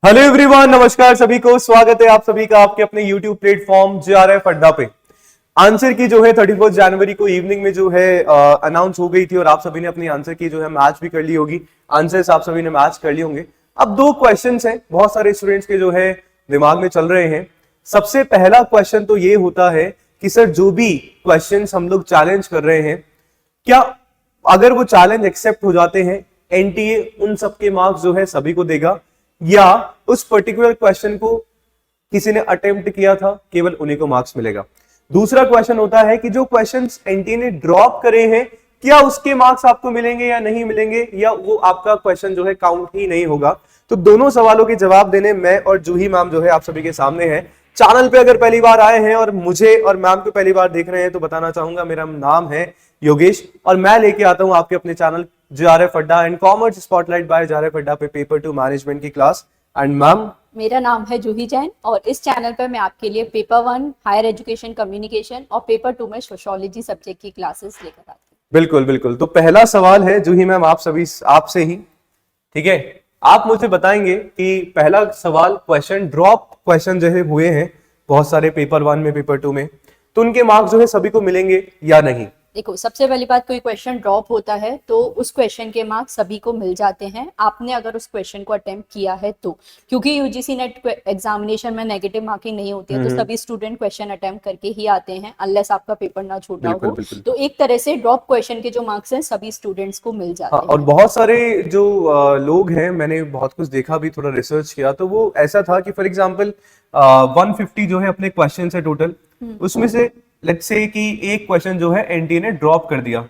Hello everyone, नमस्कार सभी को। स्वागत है आप सभी का आपके अपने YouTube प्लेटफॉर्म JRF अड्डा पे। आंसर की जो है 31 जनवरी को इवनिंग में जो है अनाउंस हो गई थी और आप सभी ने अपनी आंसर की जो है मैच भी कर ली होगी। आंसर्स आप सभी ने मैच कर लिए होंगे। अब दो क्वेश्चंस हैं, बहुत सारे स्टूडेंट्स के जो है दिमाग में चल रहे हैं। सबसे पहला क्वेश्चन तो ये होता है कि सर जो भी क्वेश्चंस हम लोग चैलेंज कर रहे हैं, क्या अगर वो चैलेंज एक्सेप्ट हो जाते हैं एनटीए उन सबके मार्क्स जो है सभी को देगा, या उस पर्टिकुलर क्वेश्चन को किसी ने अटेम्प्ट किया था केवल उन्हीं को मार्क्स मिलेगा। दूसरा क्वेश्चन होता है कि जो क्वेश्चंस एनटीए ने ड्रॉप करे हैं, क्या उसके मार्क्स आपको मिलेंगे या नहीं मिलेंगे, या वो आपका क्वेश्चन जो है काउंट ही नहीं होगा। तो दोनों सवालों के जवाब देने मैं और जूही मैम जो है आप सभी के सामने है। चैनल पे अगर पहली बार आए हैं और मुझे और मैम को पहली बार देख रहे हैं तो बताना चाहूंगा, मेरा नाम है योगेश और मैं लेके आता हूं आपके अपने channel JRF Adda and commerce spotlight by JRF Adda पे पेपर 2 मैनेजमेंट की क्लास। एंड मैम, मेरा नाम है जूही जैन और इस चैनल पर मैं आपके लिए पेपर 1 हायर एजुकेशन कम्युनिकेशन और पेपर 2 में सोशियोलॉजी सब्जेक्ट की क्लासेस लेकर आती हूँ। बिल्कुल बिल्कुल। तो पहला सवाल है जूही मैम आपसे ही, ठीक है। आप मुझे बताएंगे कि पहला सवाल क्वेश्चन ड्रॉप क्वेश्चन जो है हुए हैं बहुत सारे पेपर 1 में पेपर 2 में, तो उनके मार्क्स जो है सभी को मिलेंगे या नहीं। देखो, सबसे पहली बात, कोई क्वेश्चन ड्रॉप होता है तो उस क्वेश्चन के मार्क्स सभी को मिल जाते हैं, आपने अगर उस क्वेश्चन को अटेम्प्ट किया है तो। क्योंकि यूजीसी नेट एग्जामिनेशन में नेगेटिव मार्किंग नहीं होती है, तो सभी स्टूडेंट क्वेश्चन अटेम्प्ट करके ही आते हैं अनलेस आपका पेपर ना छूटा हो। तो एक तरह से ड्रॉप क्वेश्चन के जो मार्क्स हैं सभी स्टूडेंट्स को मिल जाते हैं। और बहुत सारे जो लोग हैं, मैंने बहुत कुछ देखा भी, थोड़ा रिसर्च किया, तो वो ऐसा था कि फॉर एग्जाम्पल 150 जो है अपने क्वेश्चन है टोटल, उसमें से लेट्स से कि एक क्वेश्चन जो है एनटीए ने ड्रॉप कर दिया,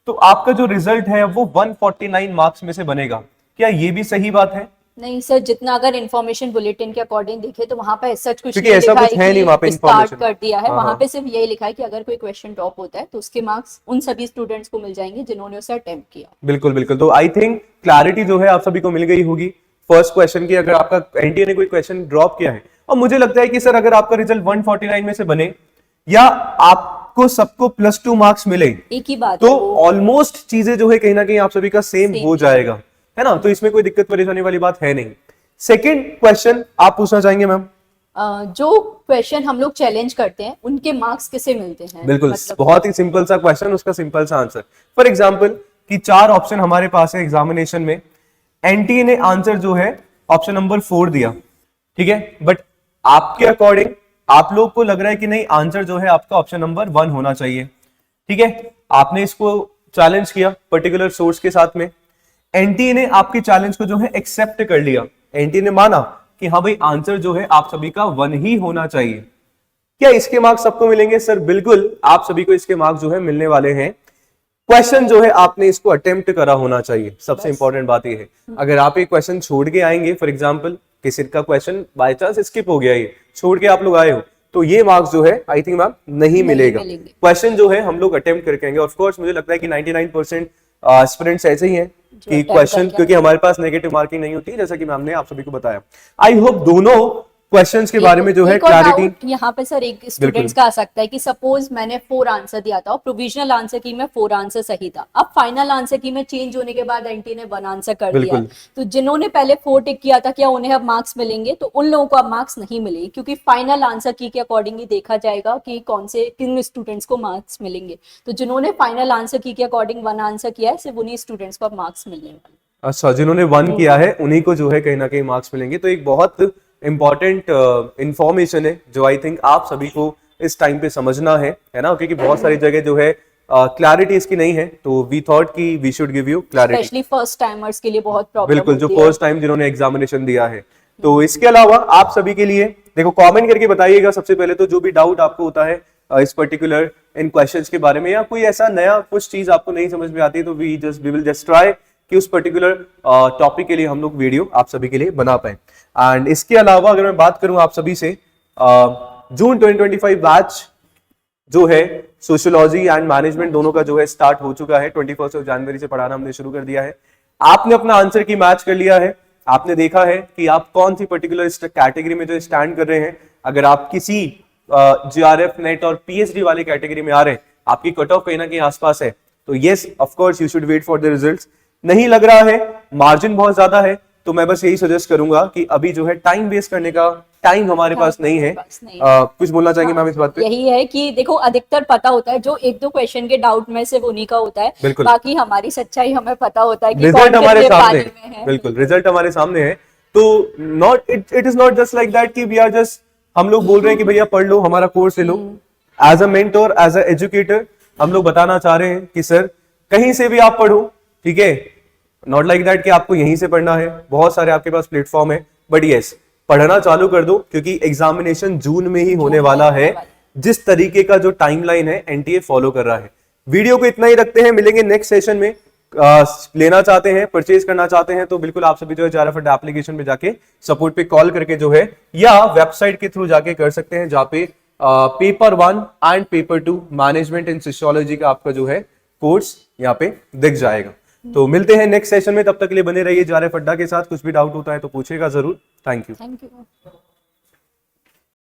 तो आपका जो रिजल्ट है वो 149 मार्क्स में से बनेगा। क्या ये भी सही बात है? नहीं सर, जितना अगर इन्फॉर्मेशन बुलेटिन के अकॉर्डिंग देखे तो वहां पे सच कुछ नहीं ऐसा कुछ है नहीं, वहां पे स्टार्ट कर दिया है। वहां पे सिर्फ यही लिखा है कि अगर कोई क्वेश्चन ड्रॉप होता है तो उसके मार्क्स उन सभी स्टूडेंट्स को मिल जाएंगे जिन्होंने उसे अटेम्प्ट किया। बिल्कुल बिल्कुल। तो आई थिंक क्लैरिटी जो है आप सभी को मिल गई होगी फर्स्ट क्वेश्चन की। अगर आपका एनटीए ने कोई क्वेश्चन ड्रॉप किया है, और मुझे लगता है कि सर अगर आपका रिजल्ट 149 में से बने या आपको सबको +2 मार्क्स मिले, एक ही बात, तो ऑलमोस्ट चीजें जो है कहीं ना कहीं आप सभी का सेम हो जाएगा, है ना। तो इसमें कोई दिक्कत परेशानी वाली बात है नहीं। सेकंड क्वेश्चन आप पूछना चाहेंगे मैम? जो क्वेश्चन हम लोग चैलेंज करते हैं उनके मार्क्स किसे मिलते हैं? बिल्कुल, बहुत ही सिंपल सा क्वेश्चन, उसका सिंपल सा आंसर। फॉर एग्जाम्पल कि 4 ऑप्शन हमारे पास है एग्जामिनेशन में, एनटीए ने आंसर जो है ऑप्शन नंबर 4 दिया, ठीक है। बट आपके अकॉर्डिंग आप लोग को लग रहा है कि नहीं, आंसर जो है आपका ऑप्शन नंबर 1 होना चाहिए, ठीक है। आपने इसको चैलेंज किया पर्टिकुलर सोर्स के साथ में, एनटीए ने आपके चैलेंज को जो है एक्सेप्ट कर लिया। एनटीए ने माना कि हाँ भाई, आंसर जो है आप सभी का 1 ही होना चाहिए। क्या इसके मार्क्स सबको मिलेंगे? सर बिल्कुल, आप सभी को इसके मार्क्स जो है मिलने वाले हैं। क्वेश्चन जो है आपने इसको अटेम्प्ट करा होना चाहिए, सबसे इंपॉर्टेंट बात यह है। अगर आप एक क्वेश्चन छोड़ के आएंगे, फॉर एग्जांपल किसी का क्वेश्चन बाय चांस स्किप हो गया, ये छोड़ के आप लोग आए हो, तो ये मार्क्स जो है आई थिंक मैम नहीं मिलेगा। क्वेश्चन जो है हम लोग अटेम्प्ट करके आएंगे। ऑफ कोर्स मुझे लगता है कि 99% स्टूडेंट्स ऐसे ही हैं कि क्वेश्चन, क्योंकि हमारे पास नेगेटिव मार्किंग नहीं होती, जैसा कि मैम ने आप सभी को बताया। आई होप दोनों क्वेश्चंस के बारे में जो है क्लैरिटी यहाँ पे सर एक स्टूडेंट्स का आ सकता है कि सपोज मैंने 4 आंसर दिया था और प्रोविजनल आंसर की में 4 आंसर सही था, अब फाइनल आंसर की में चेंज होने के बाद एनटी ने 1 आंसर कर दिया, तो जिन्होंने पहले 4 टिक किया था क्या उन्हें अब मार्क्स मिलेंगे? तो उन लोगों को अब मार्क्स नहीं मिलेंगे, क्योंकि फाइनल आंसर की के अकॉर्डिंग ही देखा जाएगा कि किन स्टूडेंट्स को मार्क्स मिलेंगे। तो जिन्होंने फाइनल आंसर की के अकॉर्डिंग 1 आंसर किया है, सिर्फ उन्हीं स्टूडेंट्स को अब मार्क्स मिलने वाले। अच्छा, जिन्होंने 1 किया है उन्हीं को जो है कहीं ना कहीं मार्क्स मिलेंगे। तो एक बहुत इंपॉर्टेंट इंफॉर्मेशन है जो आई थिंक आप सभी को इस टाइम पे समझना है ना, क्योंकि बहुत सारी जगह जो है क्लैरिटी इसकी नहीं है, तो वी थॉट कि we should give you clarity, specially first timers के लिए बहुत प्रॉब्लम। बिल्कुल, जो फर्स्ट टाइम जिन्होंने एग्जामिनेशन दिया है। तो इसके अलावा आप सभी के लिए देखो, कमेंट करके बताइएगा सबसे पहले तो जो भी डाउट आपको होता है इस पर्टिकुलर इन क्वेश्चंस के बारे में, या कोई ऐसा नया कुछ चीज आपको नहीं समझ में आती है, तो वी विल जस्ट ट्राई कि उस पर्टिकुलर टॉपिक के लिए हम लोग वीडियो आप सभी के लिए बना पाए। एंड इसके अलावा अगर मैं बात करूं आप सभी से, जून 2025 बैच जो है सोशियोलॉजी एंड मैनेजमेंट दोनों का जो है स्टार्ट हो चुका है। 21 जनवरी से पढ़ाना हमने शुरू कर दिया है। आपने अपना आंसर की मैच कर लिया है, आपने देखा है कि आप कौन सी पर्टिकुलर कैटेगरी में जो स्टैंड कर रहे हैं। अगर आप किसी JRF नेट और PhD वाली कैटेगरी में आ रहे हैं, आपकी कट ऑफ कहीं ना कहीं आसपास है, तो yes of course you should wait for the results. नहीं लग रहा है, मार्जिन बहुत ज्यादा है, तो मैं बस यही सजेस्ट करूंगा कि अभी जो है टाइम वेस्ट करने का टाइम हमारे पास नहीं है। कुछ बोलना चाहेंगे मैम इस बात पे? यही है कि देखो अधिकतर पता होता है, जो एक दो क्वेश्चन के डाउट में से उन्हीं का होता है, बिल्कुल। बाकी हमारी सच्चाई हमें पता होता है कि रिजल्ट कौन हमारे कितने सामने पानी में है। बिल्कुल, रिजल्ट हमारे सामने है। तो not it is not just like that कि वी आर जस्ट, हम लोग बोल रहे हैं कि भैया पढ़ लो, हमारा कोर्स ले लो। As a mentor, as a educator, हम लोग बताना चाह रहे हैं कि सर कहीं से भी आप पढ़ो, ठीक है, नॉट लाइक दैट कि आपको यहीं से पढ़ना है, बहुत सारे आपके पास प्लेटफॉर्म है, बट यस पढ़ना चालू कर दो, क्योंकि एग्जामिनेशन जून में ही होने वाला है। जिस तरीके का जो टाइमलाइन है एनटीए फॉलो कर रहा है। वीडियो को इतना ही रखते हैं, मिलेंगे नेक्स्ट सेशन में। लेना चाहते हैं, परचेज करना चाहते हैं तो बिल्कुल आप सभी जो है JRF अड्डा एप्लीकेशन पे जाके सपोर्ट पे कॉल करके जो है, या वेबसाइट के थ्रू जाके कर सकते हैं, जहाँ पे paper 1 and paper 2 management in sociology का आपका जो है कोर्स यहाँ पे दिख जाएगा। तो मिलते हैं नेक्स्ट सेशन में, तब तक के लिए बने रहिए JRF अड्डा के साथ। कुछ भी डाउट होता है तो पूछेगा जरूर। Thank you.